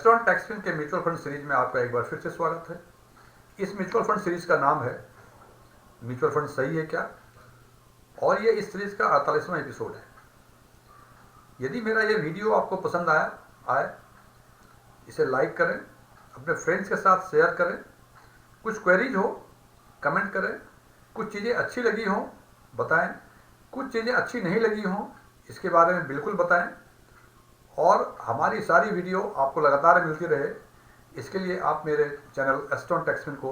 एस्ट्रॉन टैक्सफिन के mutual fund series में आपका एक बार फिर से स्वागत है। इस म्यूचुअल फंड सीरीज का नाम है म्यूचुअल फंड सही है क्या, और ये इस सीरीज का 48वां एपिसोड है। यदि मेरा ये वीडियो आपको पसंद आए इसे लाइक करें, अपने फ्रेंड्स के साथ शेयर करें, कुछ क्वेरीज हो कमेंट करें, कुछ चीज़ें अच्छी लगी हों बताएं, कुछ चीज़ें अच्छी नहीं लगी हों इसके बारे में बिल्कुल बताएं, और हमारी सारी वीडियो आपको लगातार मिलती रहे इसके लिए आप मेरे चैनल एस्ट्रॉन टैक्सफिन को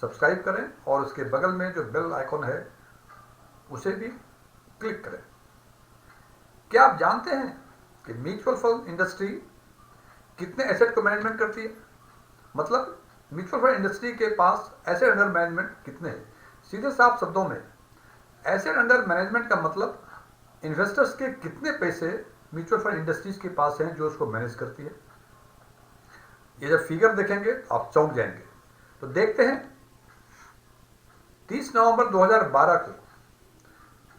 सब्सक्राइब करें और उसके बगल में जो बेल आइकॉन है उसे भी क्लिक करें। क्या आप जानते हैं कि म्यूचुअल फंड इंडस्ट्री कितने एसेट को मैनेजमेंट करती है? मतलब म्यूचुअल फंड इंडस्ट्री के पास एसेट अंडर मैनेजमेंट कितने हैं? सीधे साफ शब्दों में एसेट अंडर मैनेजमेंट का मतलब इन्वेस्टर्स के कितने पैसे म्यूचुअल फंड इंडस्ट्रीज के पास हैं जो उसको मैनेज करती है। ये जब फिगर देखेंगे तो आप चौंक जाएंगे। तो देखते हैं 30 नवंबर 2012 को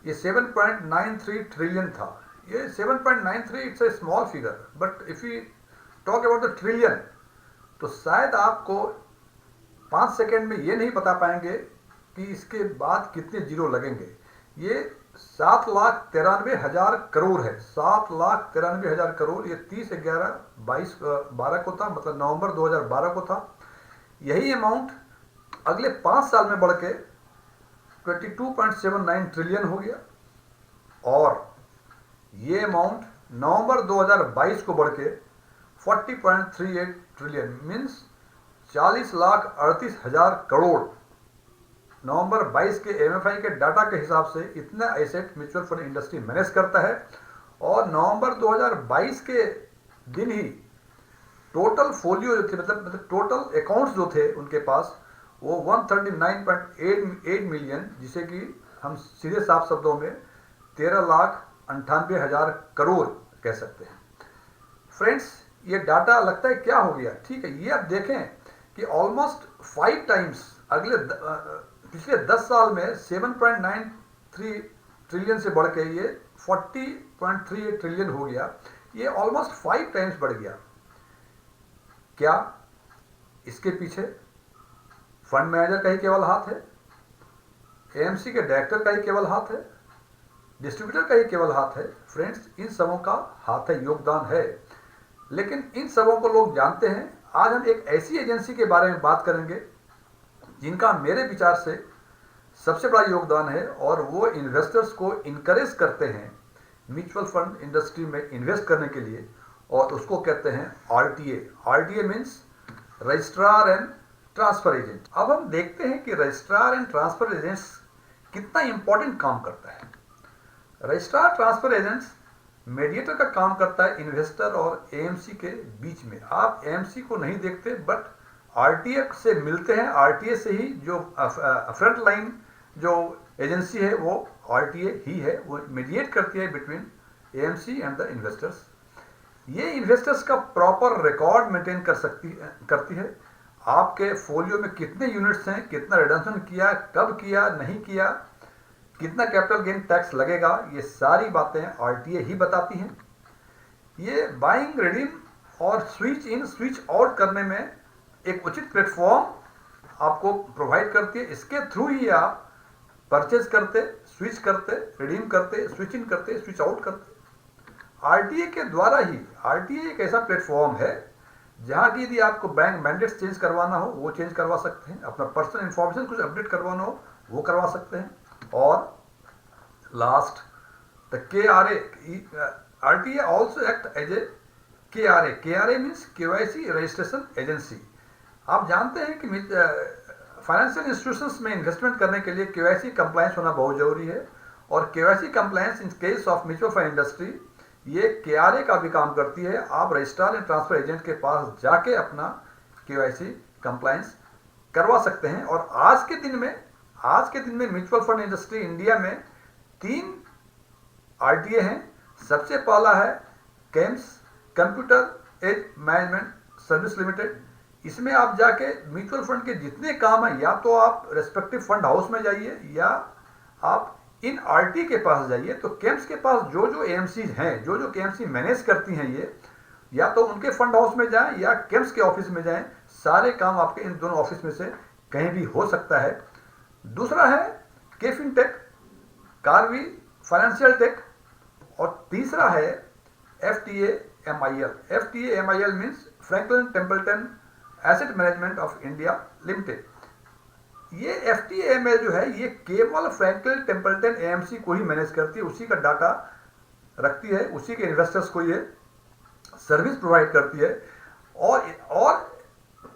ये 7.93 ट्रिलियन था। ये 7.93 it's a small figure, but if you talk about the trillion तो शायद आपको 5 सेकेंड में ये नहीं बता पाएंगे कि इसके बाद कितने जीरो लगेंगे। ये 7,93,000 करोड़ है। 7,93,000 करोड़ ये 30/11/22/12 को था, मतलब नवंबर 2012 को था। यही अमाउंट अगले 5 साल में बढ़ के 22.79 ट्रिलियन हो गया, और ये अमाउंट नवंबर 2022 को बढ़ के 40.38 ट्रिलियन मीन्स 40,38,000 करोड़। नवंबर 22 के एमएफआई के डाटा के हिसाब से इतना asset mutual fund industry manage करता है, और नवंबर 2022 के दिन ही टोटल फोलियो जो थे, मतलब टोटल अकाउंट्स जो थे उनके पास वो 139.88 मिलियन, जिसे कि हम सीधे साफ शब्दों में 13,98,000 करोड़ कह सकते हैं। फ्रेंड्स, ये डाटा लगता है क्या हो गया? ठीक है, ये आप देखें कि ऑलमोस्ट 5 टाइम्स पिछले 10 साल में 7.93 ट्रिलियन से बढ़ के ये 40.38 ट्रिलियन हो गया। ये ऑलमोस्ट 5 टाइम्स बढ़ गया। क्या इसके पीछे फंड मैनेजर का ही केवल हाथ है? एएमसी के डायरेक्टर का ही केवल हाथ है? डिस्ट्रीब्यूटर का ही केवल हाथ है? फ्रेंड्स, इन सबों का हाथ है, योगदान है, लेकिन इन सबों को लोग जानते हैं। आज हम एक ऐसी एजेंसी के बारे में बात करेंगे जिनका मेरे विचार से सबसे बड़ा योगदान है, और वो इन्वेस्टर्स को इनकरेज करते हैं म्यूचुअल फंड इंडस्ट्री में इन्वेस्ट करने के लिए, और उसको कहते हैं RTA. RTA means registrar and transfer agent. अब हम देखते हैं कि रजिस्ट्रार एंड ट्रांसफर एजेंट्स कितना इंपॉर्टेंट काम करता है। रजिस्ट्रार ट्रांसफर एजेंट्स मीडिएटर का काम करता है इन्वेस्टर और एएमसी के बीच में। आप एएमसी को नहीं देखते, बट आरटीए से मिलते हैं। आरटीए से ही जो फ्रंट लाइन जो एजेंसी है वो आरटीए ही है, वो मीडिएट करती है between AMC and the investors. ये इन्वेस्टर्स का प्रॉपर रिकॉर्ड मेंटेन करती है। आपके फोलियो में कितने यूनिट्स हैं, कितना रिडम्पशन किया, कब किया, नहीं किया, कितना कैपिटल गेन टैक्स लगेगा, ये सारी बातें आरटीए ही बताती हैं। ये बाइंग, रिडीम और स्विच इन स्विच आउट करने में एक उचित प्लेटफॉर्म आपको प्रोवाइड करती है। इसके थ्रू ही आप परचेज करते, स्विच करते, रिडीम करते, स्विच इन करते, स्विच आउट करते। आरटीए के द्वारा ही, आरटीए एक ऐसा प्लेटफॉर्म है जहां की यदि आपको बैंक मैंडेट्स चेंज करवाना हो वो चेंज करवा सकते हैं, अपना पर्सनल इंफॉर्मेशन कुछ अपडेट करवाना हो वो करवा सकते हैं। और last the KRA, RTA also act as a KRA। KRA means KYC registration agency. आप जानते हैं कि फाइनेंशियल इंस्टीट्यूशंस में इन्वेस्टमेंट करने के लिए केवाईसी कंप्लायंस होना बहुत जरूरी है, और KYC compliance in case of mutual fund industry ये KRA का भी काम करती है। आप रजिस्ट्रार एंड ट्रांसफर एजेंट के पास जाके अपना केवाईसी कंप्लायंस करवा सकते हैं। और आज के दिन में म्यूचुअल फंड इंडस्ट्री इंडिया में 3 आरटीए हैं। सबसे पहला है CAMS, computer age management service limited. इसमें आप जाके म्यूचुअल फंड के जितने काम हैं, या तो आप रेस्पेक्टिव फंड हाउस में जाइए या आप इन आरटी के पास जाइए। तो केम्स के पास जो एएमसी हैं, जो केएमसी मैनेज करती हैं, ये या तो उनके फंड हाउस में जाएं या केम्स के ऑफिस में जाएं, सारे काम आपके इन दोनों ऑफिस में से कहीं भी हो सकता है। दूसरा है केफिन टेक, कार्वी फाइनेंशियल टेक, और तीसरा है FTAMIL। FTAMIL means Franklin Templeton asset management of India limited. ये FTAMIL जो है ये केवल फ्रैंकलिन टेम्पल्टन AMC को ही मैनेज करती है, उसी का डाटा रखती है, उसी के इन्वेस्टर्स को ये सर्विस प्रोवाइड करती है, और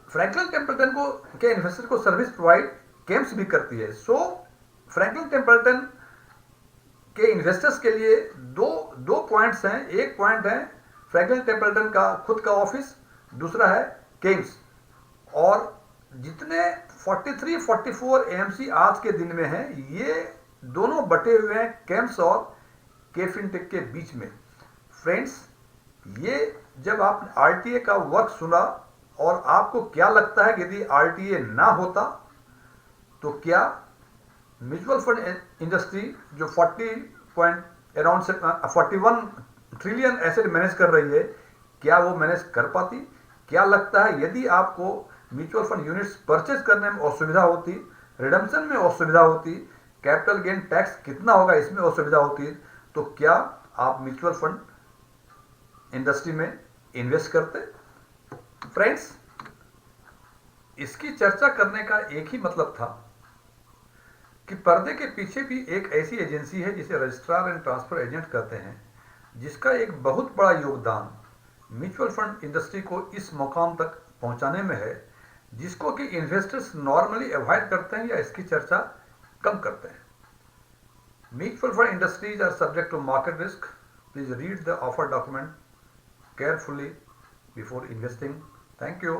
फ्रैंकलिन टेम्पल्टन को के इन्वेस्टर को सर्विस प्रोवाइड केम्स भी करती है। सो फ्रैंकलिन टेम्पल्टन के इन्वेस्टर्स के लिए दो पॉइंट्स हैं। एक पॉइंट है फ्रैंकलिन टेम्पल्टन का खुद का ऑफिस, दूसरा है केम्स। और जितने 43-44 AMC आज के दिन में हैं, ये दोनों बटे हुए हैं केम्स और केफिन टेक के बीच में। फ्रेंड्स, ये जब आप RTA का वर्क सुना और आपको क्या लगता है यदि RTA ना होता तो क्या म्यूचुअल फंड इंडस्ट्री जो 41 ट्रिलियन एसेट मैनेज कर रही है, क्या वो मैनेज कर पाती? क्या लगता है यदि आपको म्यूचुअल फंड यूनिट्स परचेज करने में असुविधा होती, रिडम्पशन में असुविधा होती, कैपिटल गेन टैक्स कितना होगा इसमें असुविधा होती, तो क्या आप म्यूचुअल फंड इंडस्ट्री में इन्वेस्ट करते? फ्रेंड्स, इसकी चर्चा करने का एक ही मतलब था कि पर्दे के पीछे भी एक ऐसी एजेंसी है जिसे रजिस्ट्रार एंड ट्रांसफर एजेंट कहते हैं, जिसका एक बहुत बड़ा योगदान म्यूचुअल फंड इंडस्ट्री को इस मुकाम तक पहुंचाने में है, जिसको कि इन्वेस्टर्स नॉर्मली अवॉइड करते हैं या इसकी चर्चा कम करते हैं। Mutual fund industries are subject to market risk. Please read the offer document carefully before investing. Thank you.